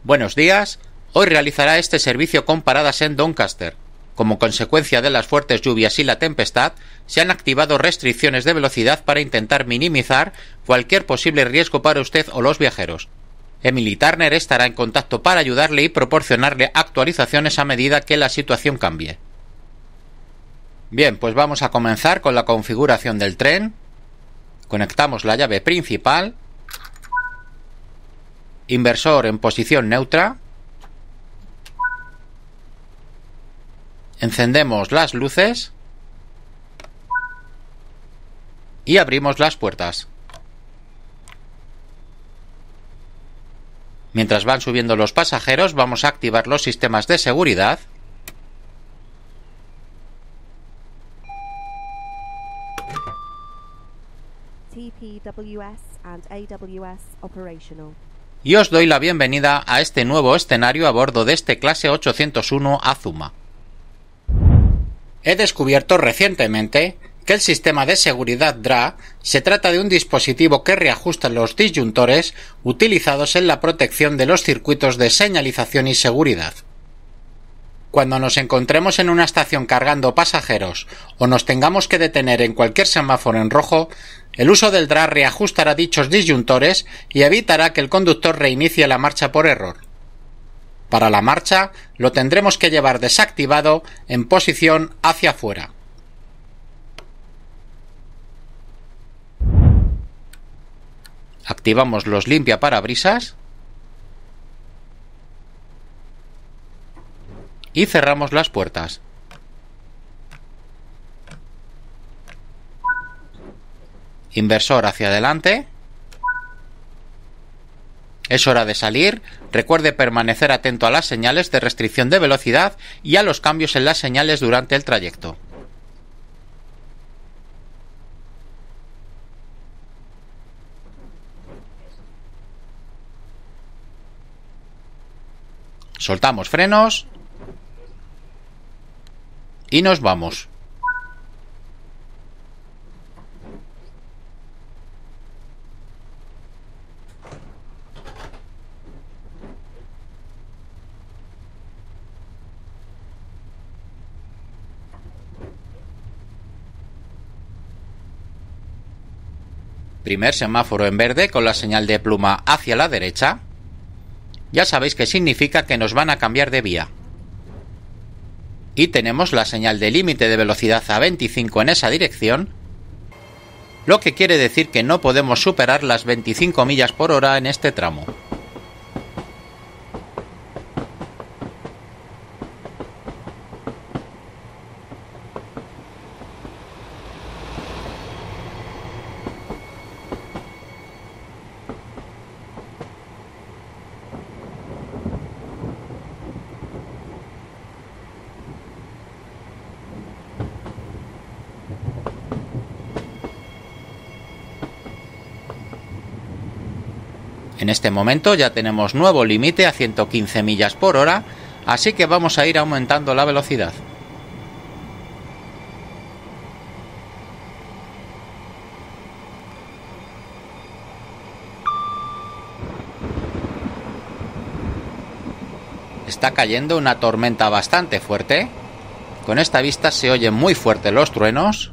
Buenos días. Hoy realizará este servicio con paradas en Doncaster. Como consecuencia de las fuertes lluvias y la tempestad, se han activado restricciones de velocidad para intentar minimizar cualquier posible riesgo para usted o los viajeros. Emily Turner estará en contacto para ayudarle y proporcionarle actualizaciones a medida que la situación cambie. Bien, pues vamos a comenzar con la configuración del tren. Conectamos la llave principal. Inversor en posición neutra. Encendemos las luces. Y abrimos las puertas. Mientras van subiendo los pasajeros, vamos a activar los sistemas de seguridad. TPWS and AWS operational. Y os doy la bienvenida a este nuevo escenario a bordo de este clase 801 Azuma. He descubierto recientemente que el sistema de seguridad DRA se trata de un dispositivo que reajusta los disyuntores utilizados en la protección de los circuitos de señalización y seguridad. Cuando nos encontremos en una estación cargando pasajeros o nos tengamos que detener en cualquier semáforo en rojo, el uso del DRA reajustará dichos disyuntores y evitará que el conductor reinicie la marcha por error. Para la marcha, lo tendremos que llevar desactivado en posición hacia afuera. Activamos los limpiaparabrisas y cerramos las puertas. Inversor hacia adelante. Es hora de salir. Recuerde permanecer atento a las señales de restricción de velocidad y a los cambios en las señales durante el trayecto. Soltamos frenos y nos vamos. Primer semáforo en verde con la señal de pluma hacia la derecha. Ya sabéis que significa que nos van a cambiar de vía. Y tenemos la señal de límite de velocidad a 25 en esa dirección, lo que quiere decir que no podemos superar las 25 millas por hora en este tramo. En este momento ya tenemos nuevo límite a 115 millas por hora, así que vamos a ir aumentando la velocidad. Está cayendo una tormenta bastante fuerte. Con esta vista se oyen muy fuerte los truenos.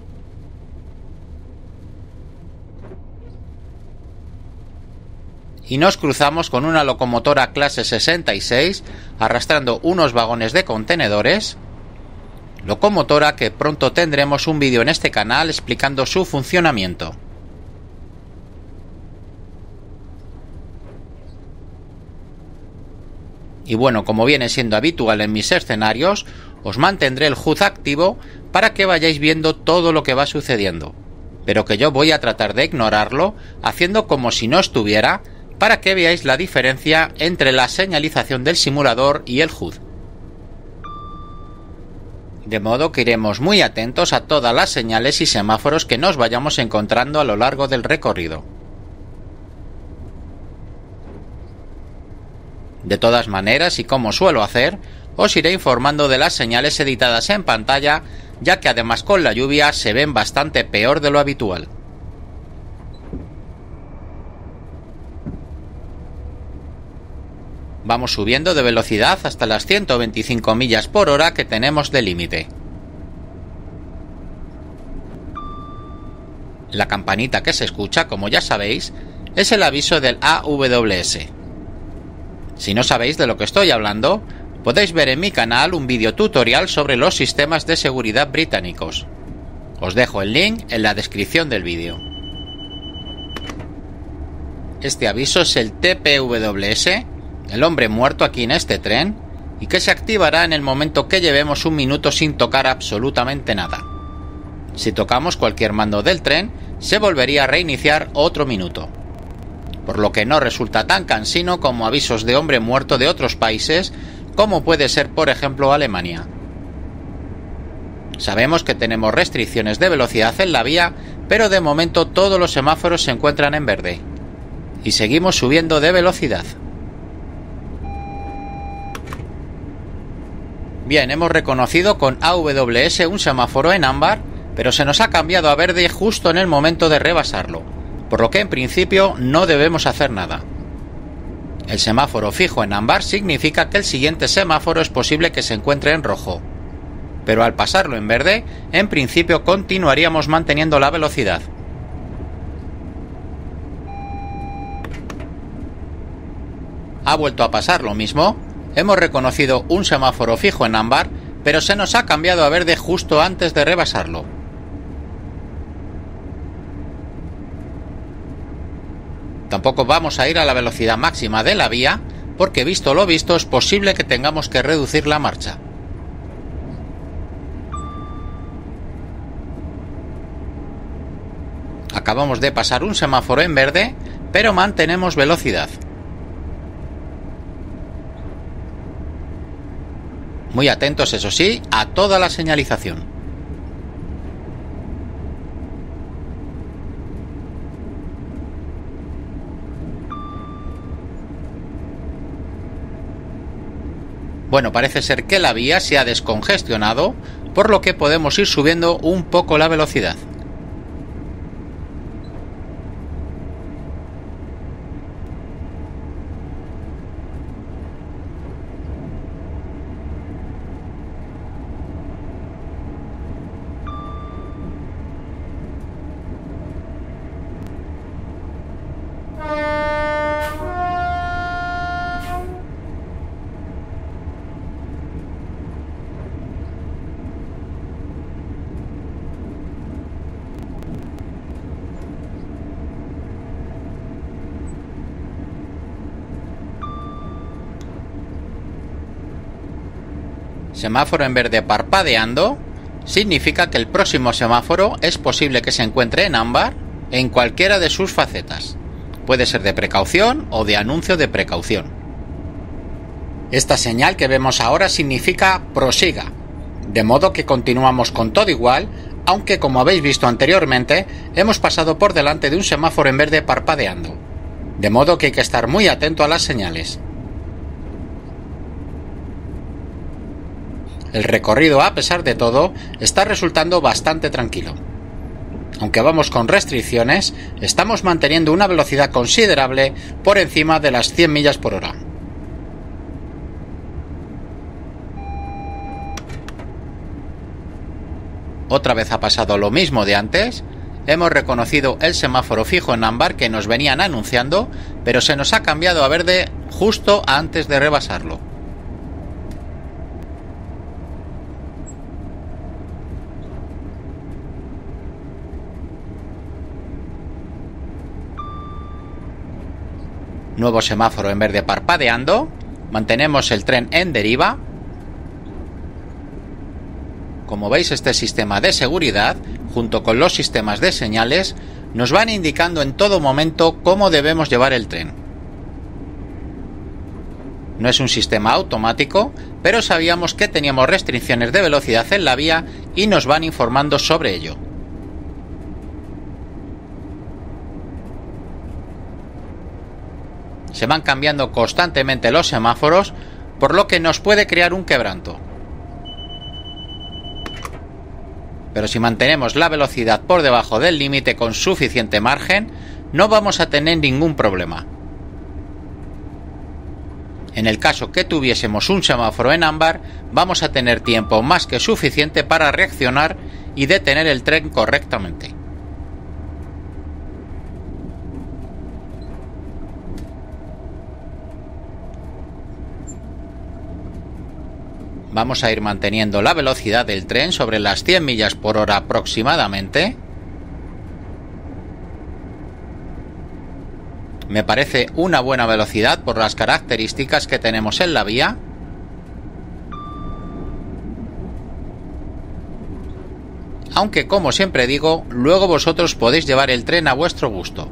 Y nos cruzamos con una locomotora clase 66 arrastrando unos vagones de contenedores, locomotora que pronto tendremos un vídeo en este canal explicando su funcionamiento. Y bueno, como viene siendo habitual en mis escenarios, os mantendré el HUD activo para que vayáis viendo todo lo que va sucediendo, pero que yo voy a tratar de ignorarlo haciendo como si no estuviera, para que veáis la diferencia entre la señalización del simulador y el HUD. De modo que iremos muy atentos a todas las señales y semáforos que nos vayamos encontrando a lo largo del recorrido. De todas maneras, y como suelo hacer, os iré informando de las señales editadas en pantalla, ya que además con la lluvia se ven bastante peor de lo habitual. Vamos subiendo de velocidad hasta las 125 millas por hora que tenemos de límite. La campanita que se escucha, como ya sabéis, es el aviso del AWS. Si no sabéis de lo que estoy hablando, podéis ver en mi canal un vídeo tutorial sobre los sistemas de seguridad británicos. Os dejo el link en la descripción del vídeo. Este aviso es el TPWS, el hombre muerto aquí en este tren, y que se activará en el momento que llevemos un minuto sin tocar absolutamente nada. Si tocamos cualquier mando del tren, se volvería a reiniciar otro minuto, por lo que no resulta tan cansino como avisos de hombre muerto de otros países, como puede ser por ejemplo Alemania. Sabemos que tenemos restricciones de velocidad en la vía, pero de momento todos los semáforos se encuentran en verde, y seguimos subiendo de velocidad. Bien, hemos reconocido con AWS un semáforo en ámbar, pero se nos ha cambiado a verde justo en el momento de rebasarlo, por lo que en principio no debemos hacer nada. El semáforo fijo en ámbar significa que el siguiente semáforo es posible que se encuentre en rojo, pero al pasarlo en verde, en principio continuaríamos manteniendo la velocidad. Ha vuelto a pasar lo mismo. Hemos reconocido un semáforo fijo en ámbar, pero se nos ha cambiado a verde justo antes de rebasarlo. Tampoco vamos a ir a la velocidad máxima de la vía, porque visto lo visto es posible que tengamos que reducir la marcha. Acabamos de pasar un semáforo en verde, pero mantenemos velocidad. Muy atentos, eso sí, a toda la señalización. Bueno, parece ser que la vía se ha descongestionado, por lo que podemos ir subiendo un poco la velocidad. Semáforo en verde parpadeando significa que el próximo semáforo es posible que se encuentre en ámbar en cualquiera de sus facetas. Puede ser de precaución o de anuncio de precaución. Esta señal que vemos ahora significa prosiga, de modo que continuamos con todo igual, aunque como habéis visto anteriormente, hemos pasado por delante de un semáforo en verde parpadeando, de modo que hay que estar muy atento a las señales. El recorrido, a pesar de todo, está resultando bastante tranquilo. Aunque vamos con restricciones, estamos manteniendo una velocidad considerable por encima de las 100 millas por hora. Otra vez ha pasado lo mismo de antes. Hemos reconocido el semáforo fijo en ámbar que nos venían anunciando, pero se nos ha cambiado a verde justo antes de rebasarlo. Nuevo semáforo en verde parpadeando. Mantenemos el tren en deriva. Como veis, este sistema de seguridad, junto con los sistemas de señales, nos van indicando en todo momento cómo debemos llevar el tren. No es un sistema automático, pero sabíamos que teníamos restricciones de velocidad en la vía y nos van informando sobre ello. Se van cambiando constantemente los semáforos, por lo que nos puede crear un quebranto. Pero si mantenemos la velocidad por debajo del límite con suficiente margen, no vamos a tener ningún problema. En el caso que tuviésemos un semáforo en ámbar, vamos a tener tiempo más que suficiente para reaccionar y detener el tren correctamente. Vamos a ir manteniendo la velocidad del tren sobre las 100 millas por hora aproximadamente. Me parece una buena velocidad por las características que tenemos en la vía. Aunque, como siempre digo, luego vosotros podéis llevar el tren a vuestro gusto.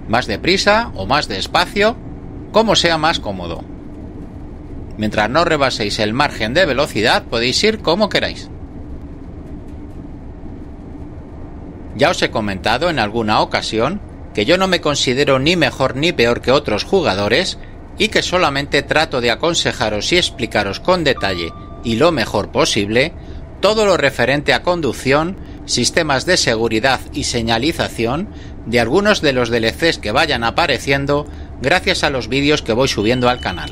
Más deprisa o más despacio, como sea más cómodo. Mientras no rebaséis el margen de velocidad, podéis ir como queráis. Ya os he comentado en alguna ocasión que yo no me considero ni mejor ni peor que otros jugadores y que solamente trato de aconsejaros y explicaros con detalle y lo mejor posible todo lo referente a conducción, sistemas de seguridad y señalización de algunos de los DLCs que vayan apareciendo gracias a los vídeos que voy subiendo al canal.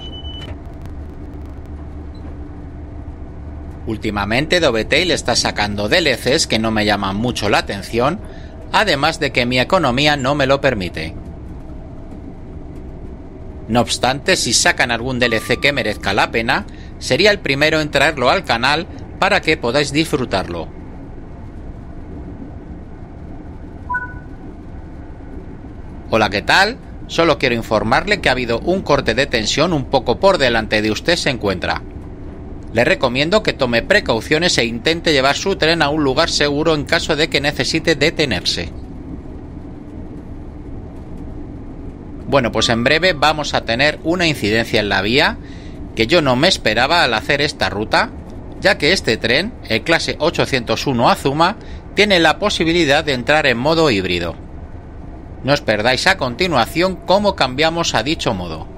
Últimamente Dovetail está sacando DLCs que no me llaman mucho la atención, además de que mi economía no me lo permite. No obstante, si sacan algún DLC que merezca la pena, sería el primero en traerlo al canal para que podáis disfrutarlo. Hola, ¿qué tal? Solo quiero informarle que ha habido un corte de tensión un poco por delante de usted se encuentra. Le recomiendo que tome precauciones e intente llevar su tren a un lugar seguro en caso de que necesite detenerse. Bueno, pues en breve vamos a tener una incidencia en la vía que yo no me esperaba al hacer esta ruta, ya que este tren, el clase 801 Azuma, tiene la posibilidad de entrar en modo híbrido. No os perdáis a continuación cómo cambiamos a dicho modo.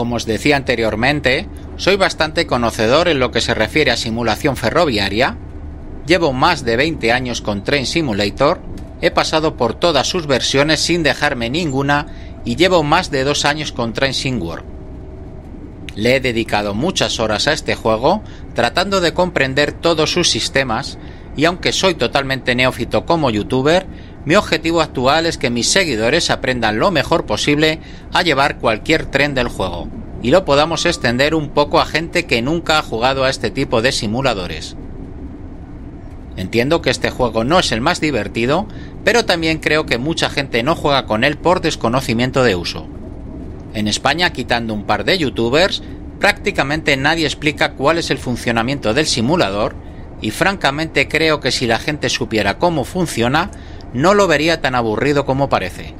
Como os decía anteriormente, soy bastante conocedor en lo que se refiere a simulación ferroviaria. Llevo más de 20 años con Train Simulator, he pasado por todas sus versiones sin dejarme ninguna y llevo más de 2 años con Train Sim World. Le he dedicado muchas horas a este juego, tratando de comprender todos sus sistemas, y aunque soy totalmente neófito como youtuber, mi objetivo actual es que mis seguidores aprendan lo mejor posible a llevar cualquier tren del juego, y lo podamos extender un poco a gente que nunca ha jugado a este tipo de simuladores. Entiendo que este juego no es el más divertido, pero también creo que mucha gente no juega con él por desconocimiento de uso. En España, quitando un par de youtubers, prácticamente nadie explica cuál es el funcionamiento del simulador, y francamente creo que si la gente supiera cómo funciona, no lo vería tan aburrido como parece.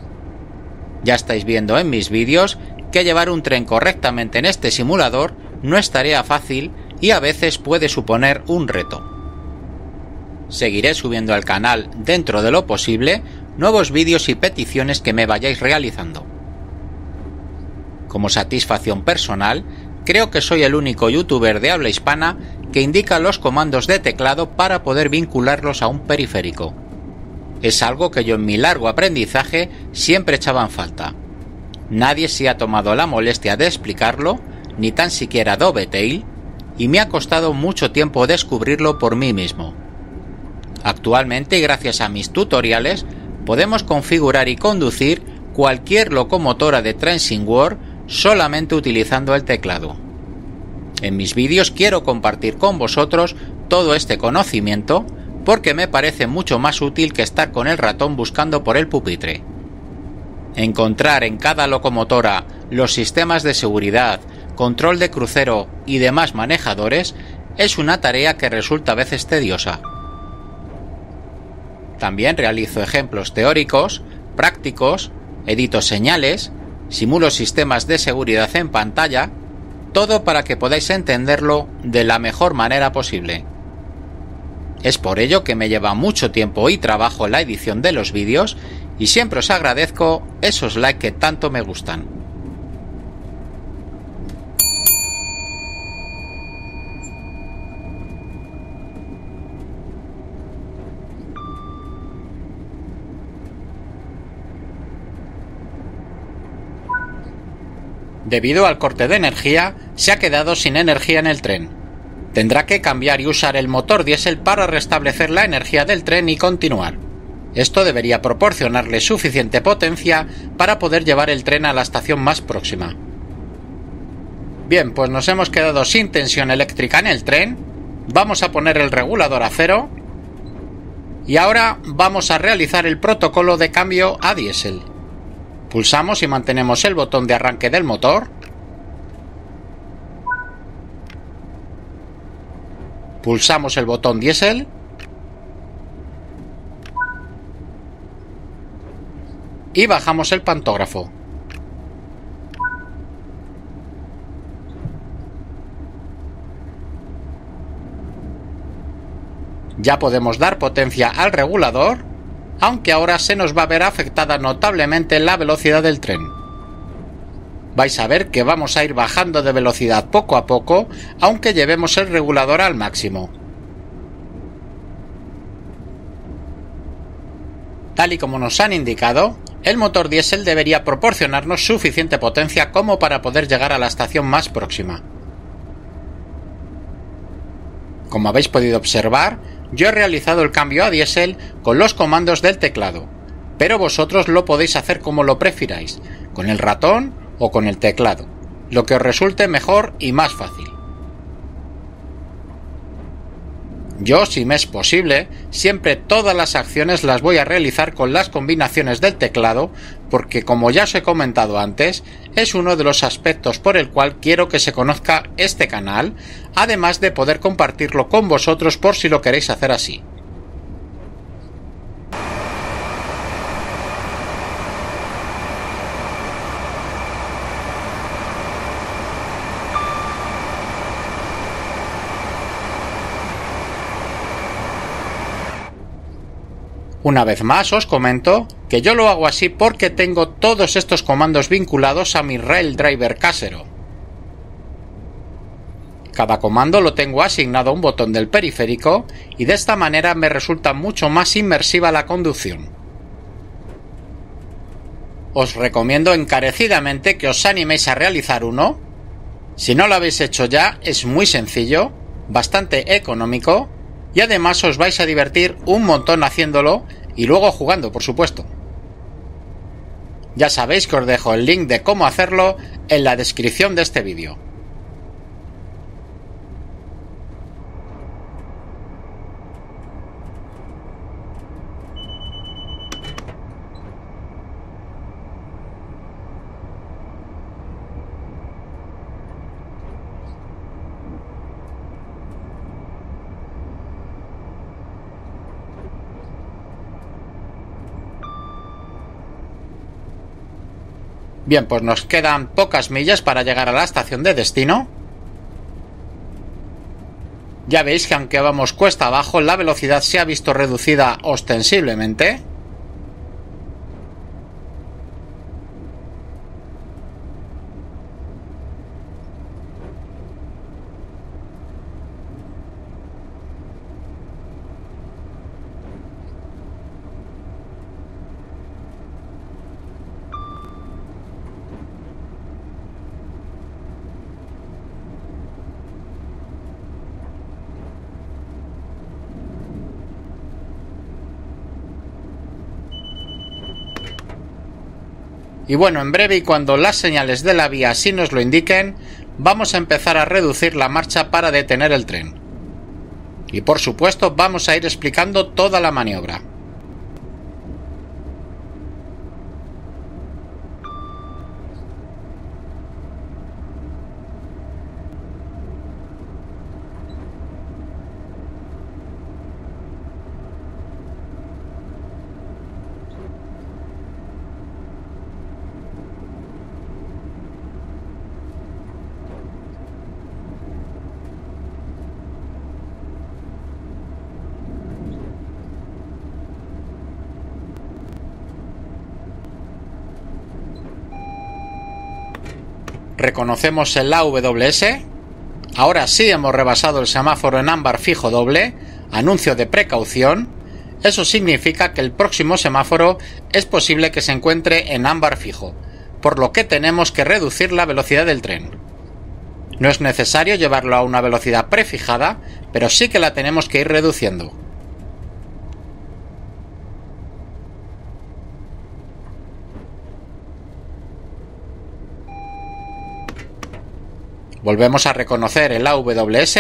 Ya estáis viendo en mis vídeos que llevar un tren correctamente en este simulador no es tarea fácil y a veces puede suponer un reto. Seguiré subiendo al canal, dentro de lo posible, nuevos vídeos y peticiones que me vayáis realizando. Como satisfacción personal, creo que soy el único youtuber de habla hispana que indica los comandos de teclado para poder vincularlos a un periférico. Es algo que yo en mi largo aprendizaje siempre echaba en falta. Nadie se ha tomado la molestia de explicarlo, ni tan siquiera Dovetail, y me ha costado mucho tiempo descubrirlo por mí mismo. Actualmente, y gracias a mis tutoriales, podemos configurar y conducir cualquier locomotora de Train Sim World solamente utilizando el teclado. En mis vídeos quiero compartir con vosotros todo este conocimiento porque me parece mucho más útil que estar con el ratón buscando por el pupitre. Encontrar en cada locomotora los sistemas de seguridad, control de crucero y demás manejadores es una tarea que resulta a veces tediosa. También realizo ejemplos teóricos, prácticos, edito señales, simulo sistemas de seguridad en pantalla, todo para que podáis entenderlo de la mejor manera posible. Es por ello que me lleva mucho tiempo y trabajo la edición de los vídeos y siempre os agradezco esos likes que tanto me gustan. Debido al corte de energía, se ha quedado sin energía en el tren. Tendrá que cambiar y usar el motor diésel para restablecer la energía del tren y continuar. Esto debería proporcionarle suficiente potencia para poder llevar el tren a la estación más próxima. Bien, pues nos hemos quedado sin tensión eléctrica en el tren. Vamos a poner el regulador a 0. Y ahora vamos a realizar el protocolo de cambio a diésel. Pulsamos y mantenemos el botón de arranque del motor. Pulsamos el botón diésel. Y bajamos el pantógrafo. Ya podemos dar potencia al regulador, aunque ahora se nos va a ver afectada notablemente la velocidad del tren. Vais a ver que vamos a ir bajando de velocidad poco a poco, aunque llevemos el regulador al máximo. Tal y como nos han indicado, el motor diésel debería proporcionarnos suficiente potencia como para poder llegar a la estación más próxima. Como habéis podido observar, yo he realizado el cambio a diésel con los comandos del teclado, pero vosotros lo podéis hacer como lo prefiráis, con el ratón o con el teclado, lo que os resulte mejor y más fácil. Yo, si me es posible, siempre todas las acciones las voy a realizar con las combinaciones del teclado, porque como ya os he comentado antes, es uno de los aspectos por el cual quiero que se conozca este canal, además de poder compartirlo con vosotros por si lo queréis hacer así. Una vez más os comento que yo lo hago así porque tengo todos estos comandos vinculados a mi Rail Driver casero. Cada comando lo tengo asignado a un botón del periférico y de esta manera me resulta mucho más inmersiva la conducción. Os recomiendo encarecidamente que os animéis a realizar uno. Si no lo habéis hecho ya, es muy sencillo, bastante económico y además os vais a divertir un montón haciéndolo y luego jugando, por supuesto. Ya sabéis que os dejo el link de cómo hacerlo en la descripción de este vídeo. Bien, pues nos quedan pocas millas para llegar a la estación de destino. Ya veis que aunque vamos cuesta abajo, la velocidad se ha visto reducida ostensiblemente. Y bueno, en breve y cuando las señales de la vía así nos lo indiquen, vamos a empezar a reducir la marcha para detener el tren. Y por supuesto vamos a ir explicando toda la maniobra. Reconocemos el AWS. Ahora sí hemos rebasado el semáforo en ámbar fijo doble, anuncio de precaución. Eso significa que el próximo semáforo es posible que se encuentre en ámbar fijo. por lo que tenemos que reducir la velocidad del tren. No es necesario llevarlo a una velocidad prefijada, pero sí que la tenemos que ir reduciendo. Volvemos a reconocer el AWS.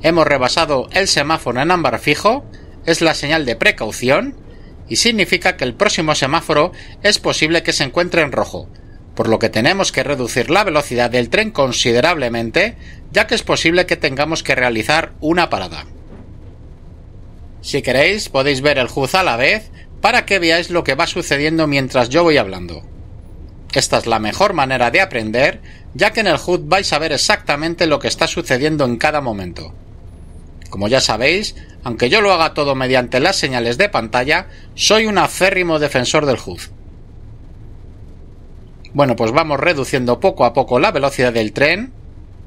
Hemos rebasado el semáforo en ámbar fijo, es la señal de precaución y significa que el próximo semáforo es posible que se encuentre en rojo, por lo que tenemos que reducir la velocidad del tren considerablemente, ya que es posible que tengamos que realizar una parada. Si queréis, podéis ver el HUD a la vez para que veáis lo que va sucediendo mientras yo voy hablando. Esta es la mejor manera de aprender, ya que en el HUD vais a ver exactamente lo que está sucediendo en cada momento. Como ya sabéis, aunque yo lo haga todo mediante las señales de pantalla, soy un acérrimo defensor del HUD. Bueno, pues vamos reduciendo poco a poco la velocidad del tren.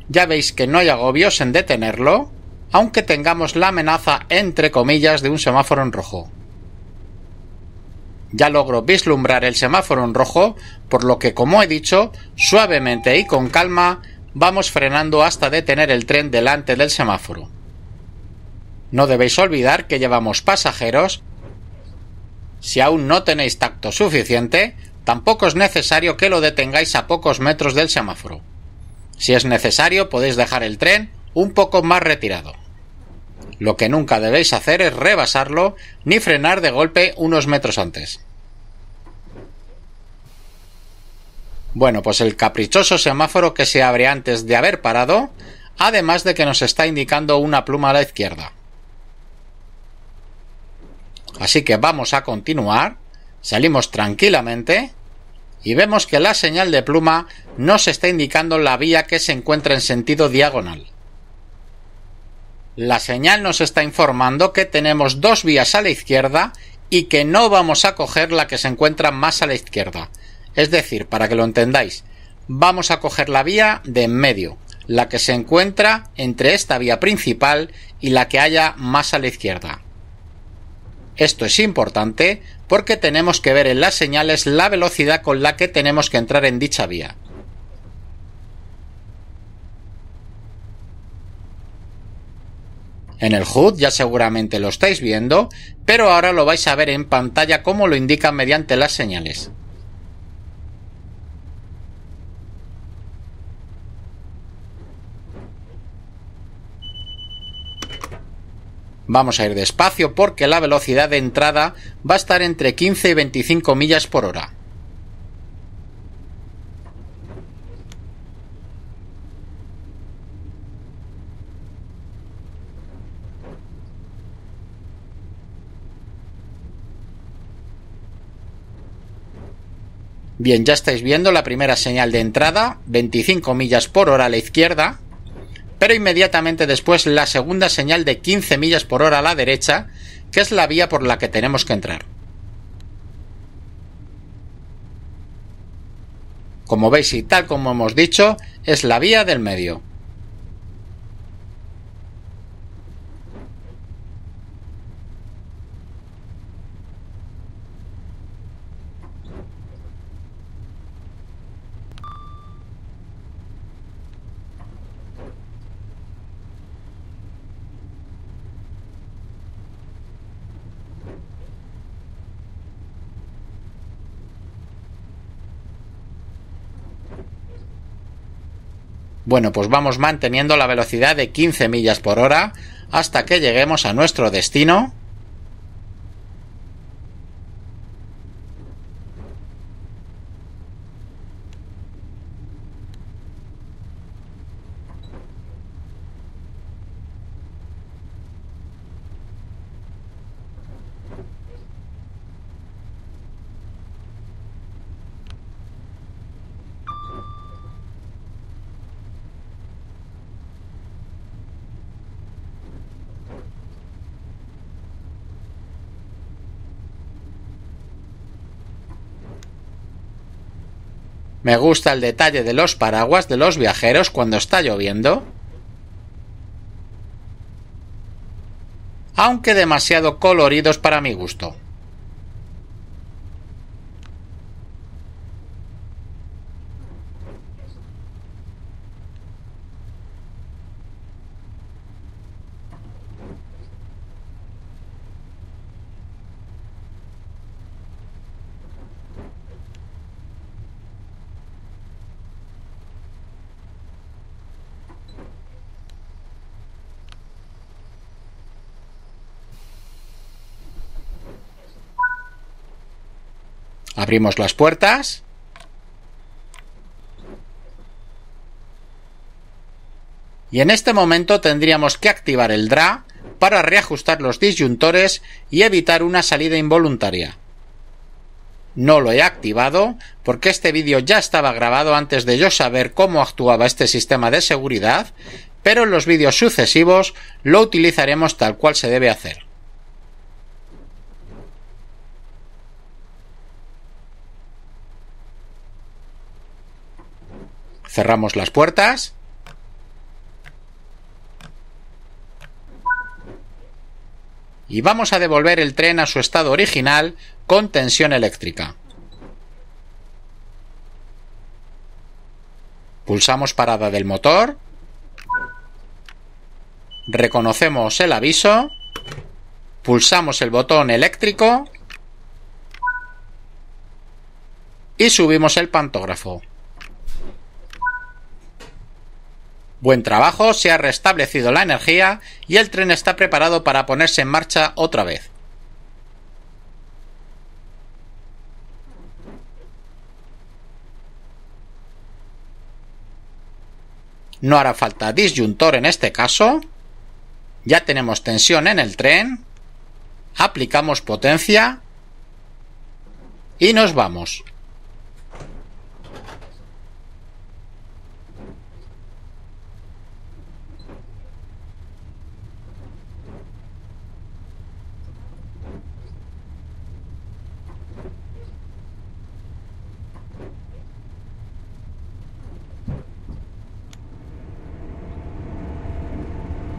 Ya veis que no hay agobios en detenerlo, aunque tengamos la amenaza entre comillas de un semáforo en rojo. Ya logro vislumbrar el semáforo en rojo, por lo que, como he dicho, suavemente y con calma vamos frenando hasta detener el tren delante del semáforo. No debéis olvidar que llevamos pasajeros. Si aún no tenéis tacto suficiente, tampoco es necesario que lo detengáis a pocos metros del semáforo. Si es necesario, podéis dejar el tren un poco más retirado. Lo que nunca debéis hacer es rebasarlo ni frenar de golpe unos metros antes. Bueno, pues el caprichoso semáforo que se abre antes de haber parado, además de que nos está indicando una pluma a la izquierda. Así que vamos a continuar, salimos tranquilamente y vemos que la señal de pluma nos está indicando la vía que se encuentra en sentido diagonal. La señal nos está informando que tenemos dos vías a la izquierda y que no vamos a coger la que se encuentra más a la izquierda. Es decir, para que lo entendáis, vamos a coger la vía de en medio, la que se encuentra entre esta vía principal y la que haya más a la izquierda. Esto es importante porque tenemos que ver en las señales la velocidad con la que tenemos que entrar en dicha vía. En el HUD ya seguramente lo estáis viendo, pero ahora lo vais a ver en pantalla como lo indican mediante las señales. Vamos a ir despacio porque la velocidad de entrada va a estar entre 15 y 25 millas por hora. Bien, ya estáis viendo la primera señal de entrada, 25 millas por hora a la izquierda, pero inmediatamente después la segunda señal de 15 millas por hora a la derecha, que es la vía por la que tenemos que entrar. Como veis y tal como hemos dicho, es la vía del medio. Bueno, pues vamos manteniendo la velocidad de 15 millas por hora hasta que lleguemos a nuestro destino. Me gusta el detalle de los paraguas de los viajeros cuando está lloviendo, aunque demasiado coloridos para mi gusto. Abrimos las puertas. Y en este momento tendríamos que activar el DRA para reajustar los disyuntores y evitar una salida involuntaria. No lo he activado porque este vídeo ya estaba grabado antes de yo saber cómo actuaba este sistema de seguridad, pero en los vídeos sucesivos lo utilizaremos tal cual se debe hacer. Cerramos las puertas. Y vamos a devolver el tren a su estado original con tensión eléctrica. Pulsamos parada del motor. Reconocemos el aviso. Pulsamos el botón eléctrico. Y subimos el pantógrafo. Buen trabajo, se ha restablecido la energía y el tren está preparado para ponerse en marcha otra vez. No hará falta disyuntor en este caso. Ya tenemos tensión en el tren. Aplicamos potencia. Y nos vamos.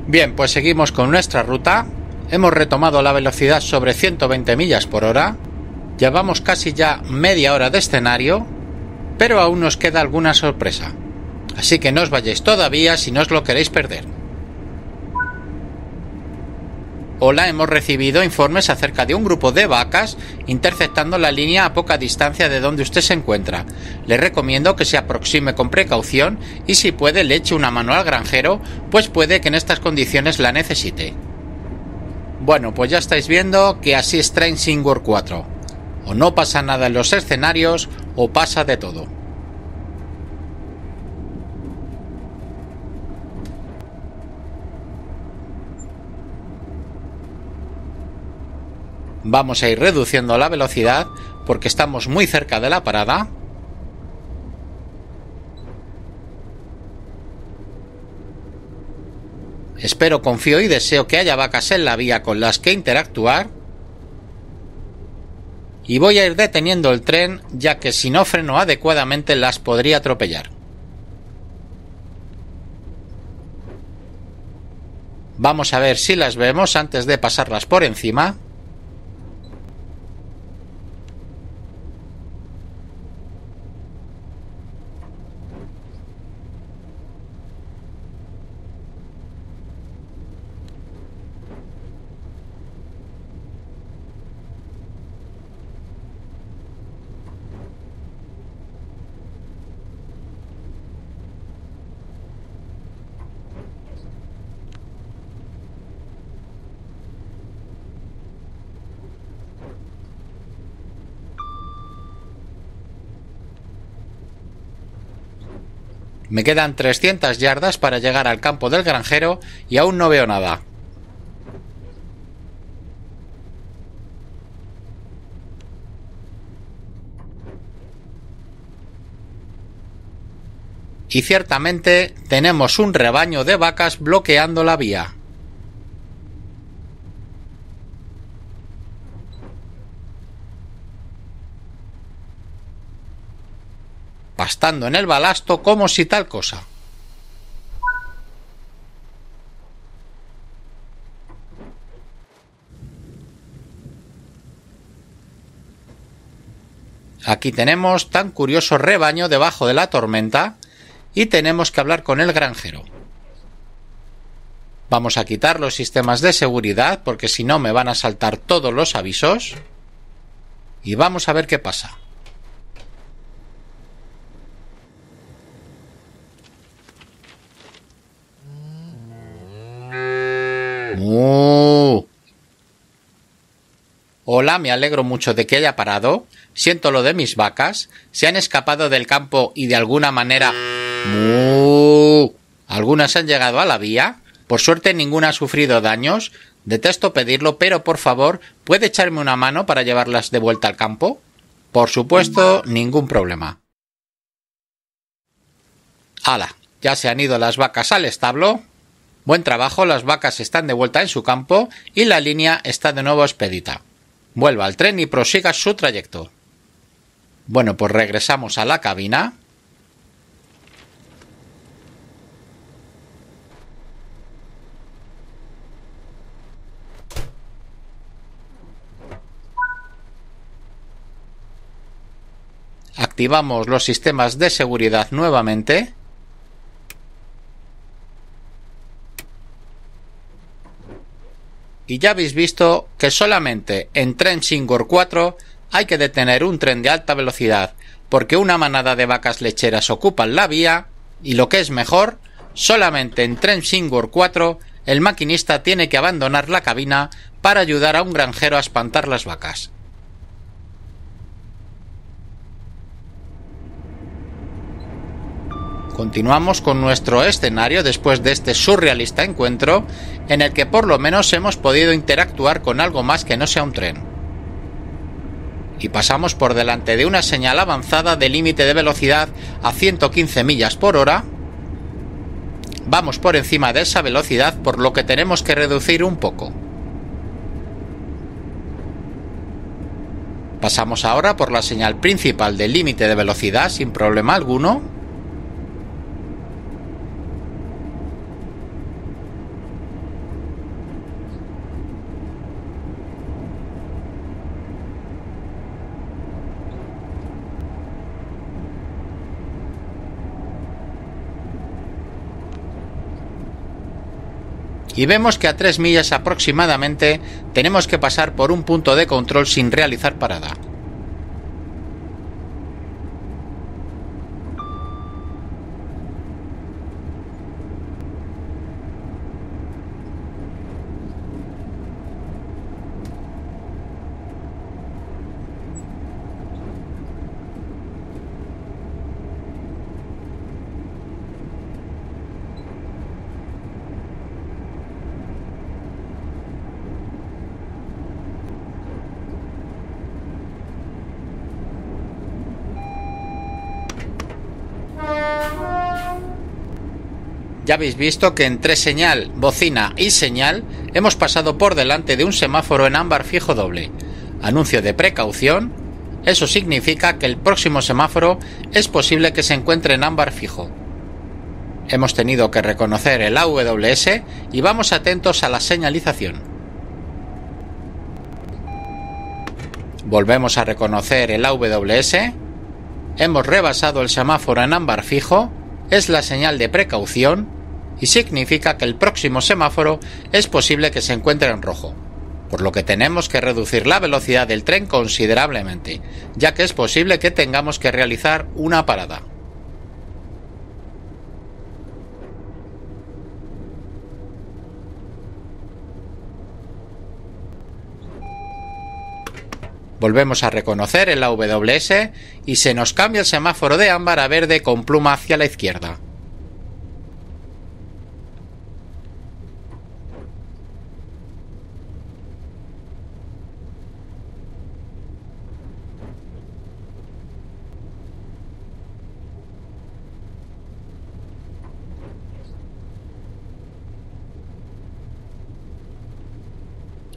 Bien, pues seguimos con nuestra ruta. Hemos retomado la velocidad sobre 120 millas por hora. Llevamos casi ya media hora de escenario, pero aún nos queda alguna sorpresa. Así que no os vayáis todavía si no os lo queréis perder. Hola, hemos recibido informes acerca de un grupo de vacas interceptando la línea a poca distancia de donde usted se encuentra. Le recomiendo que se aproxime con precaución y si puede le eche una mano al granjero, pues puede que en estas condiciones la necesite. Bueno, pues ya estáis viendo que así es Train Sim World 4. O no pasa nada en los escenarios o pasa de todo. Vamos a ir reduciendo la velocidad porque estamos muy cerca de la parada. Espero, confío y deseo que haya vacas en la vía con las que interactuar. Y voy a ir deteniendo el tren, ya que si no freno adecuadamente las podría atropellar. Vamos a ver si las vemos antes de pasarlas por encima. Me quedan 300 yardas para llegar al campo del granjero y aún no veo nada. Y ciertamente tenemos un rebaño de vacas bloqueando la vía. Pastando en el balasto como si tal cosa. Aquí tenemos tan curioso rebaño debajo de la tormenta y tenemos que hablar con el granjero. Vamos a quitar los sistemas de seguridad porque si no me van a saltar todos los avisos y vamos a ver qué pasa. Hola, me alegro mucho de que haya parado. Siento lo de mis vacas. Se han escapado del campo y de alguna manera... ¡Mu! Algunas han llegado a la vía. Por suerte ninguna ha sufrido daños. Detesto pedirlo, pero por favor, ¿puede echarme una mano para llevarlas de vuelta al campo? Por supuesto, ningún problema. ¡Hala! Ya se han ido las vacas al establo. Buen trabajo, las vacas están de vuelta en su campo y la línea está de nuevo expedita. Vuelva al tren y prosiga su trayecto. Bueno, pues regresamos a la cabina. Activamos los sistemas de seguridad nuevamente. Y ya habéis visto que solamente en Tren Singor 4 hay que detener un tren de alta velocidad porque una manada de vacas lecheras ocupan la vía y lo que es mejor, solamente en Tren Singor 4 el maquinista tiene que abandonar la cabina para ayudar a un granjero a espantar las vacas. Continuamos con nuestro escenario después de este surrealista encuentro en el que por lo menos hemos podido interactuar con algo más que no sea un tren. Y pasamos por delante de una señal avanzada de límite de velocidad a 115 millas por hora. Vamos por encima de esa velocidad, por lo que tenemos que reducir un poco. Pasamos ahora por la señal principal del límite de velocidad sin problema alguno. Y vemos que a 3 millas aproximadamente tenemos que pasar por un punto de control sin realizar parada. Ya habéis visto que entre señal, bocina y señal hemos pasado por delante de un semáforo en ámbar fijo doble. Anuncio de precaución. Eso significa que el próximo semáforo es posible que se encuentre en ámbar fijo. Hemos tenido que reconocer el AWS y vamos atentos a la señalización. Volvemos a reconocer el AWS. Hemos rebasado el semáforo en ámbar fijo. Es la señal de precaución y significa que el próximo semáforo es posible que se encuentre en rojo, por lo que tenemos que reducir la velocidad del tren considerablemente, ya que es posible que tengamos que realizar una parada. Volvemos a reconocer el AWS y se nos cambia el semáforo de ámbar a verde con pluma hacia la izquierda.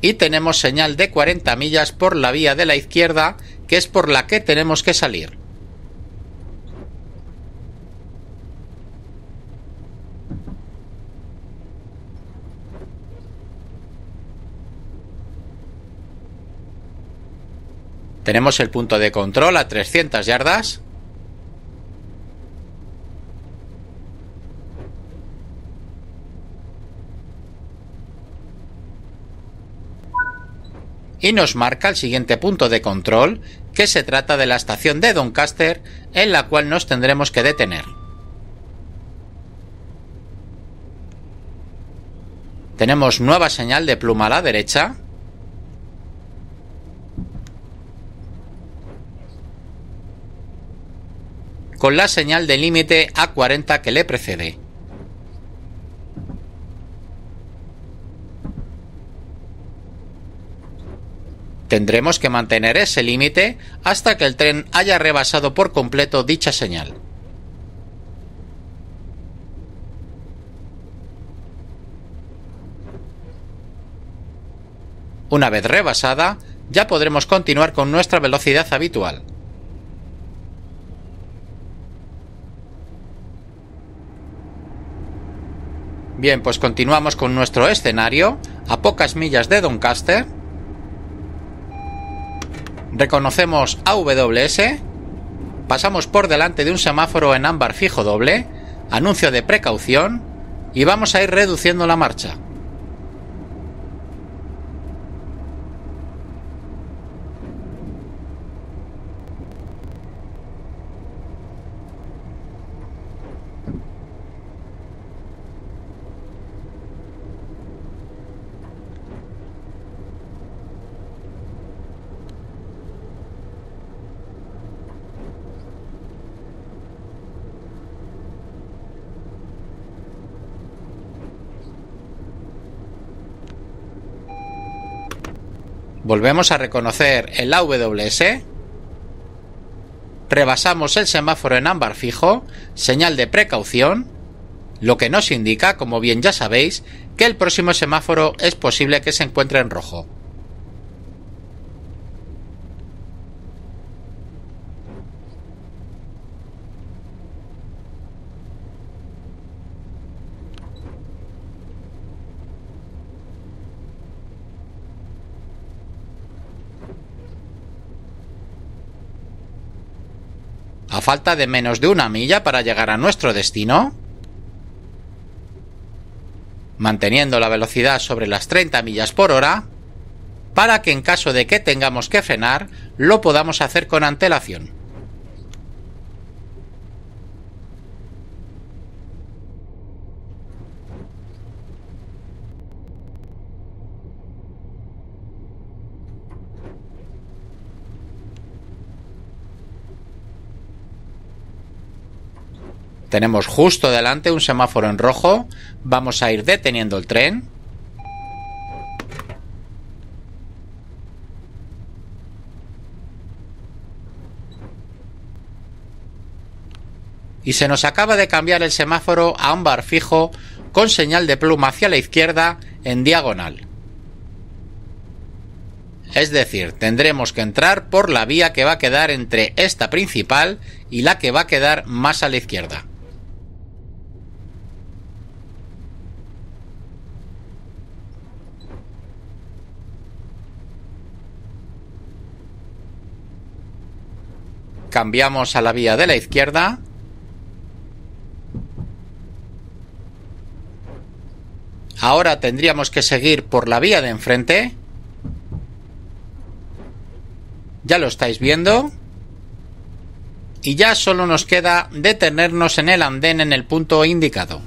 Y tenemos señal de 40 millas por la vía de la izquierda, que es por la que tenemos que salir. Tenemos el punto de control a 300 yardas. Y nos marca el siguiente punto de control, que se trata de la estación de Doncaster, en la cual nos tendremos que detener. Tenemos nueva señal de pluma a la derecha. con la señal de límite a 40 que le precede. Tendremos que mantener ese límite hasta que el tren haya rebasado por completo dicha señal. Una vez rebasada, ya podremos continuar con nuestra velocidad habitual. Bien, pues continuamos con nuestro escenario a pocas millas de Doncaster. Reconocemos AWS, pasamos por delante de un semáforo en ámbar fijo doble, anuncio de precaución, y vamos a ir reduciendo la marcha. Volvemos a reconocer el AWS, rebasamos el semáforo en ámbar fijo, señal de precaución, lo que nos indica, como bien ya sabéis, que el próximo semáforo es posible que se encuentre en rojo. A falta de menos de una milla para llegar a nuestro destino, manteniendo la velocidad sobre las 30 millas por hora, para que en caso de que tengamos que frenar, lo podamos hacer con antelación. Tenemos justo delante un semáforo en rojo, vamos a ir deteniendo el tren. Y se nos acaba de cambiar el semáforo a ámbar fijo con señal de pluma hacia la izquierda en diagonal. Es decir, tendremos que entrar por la vía que va a quedar entre esta principal y la que va a quedar más a la izquierda. Cambiamos a la vía de la izquierda. Ahora tendríamos que seguir por la vía de enfrente. Ya lo estáis viendo. Y ya solo nos queda detenernos en el andén en el punto indicado.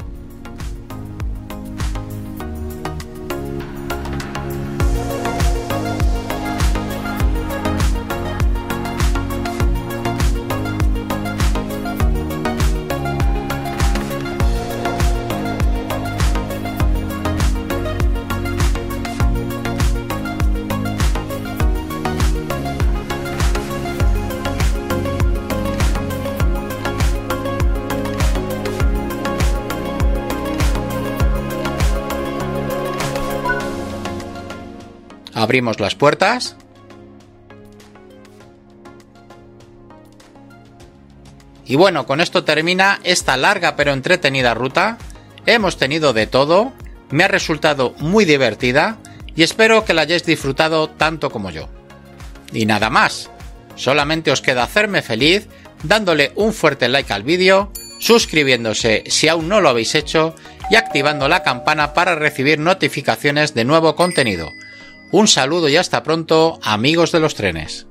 Abrimos las puertas. Y bueno, con esto termina esta larga pero entretenida ruta. Hemos tenido de todo, me ha resultado muy divertida y espero que la hayáis disfrutado tanto como yo. Y nada más, solamente os queda hacerme feliz dándole un fuerte like al vídeo, suscribiéndose si aún no lo habéis hecho y activando la campana para recibir notificaciones de nuevo contenido. Un saludo y hasta pronto, amigos de los trenes.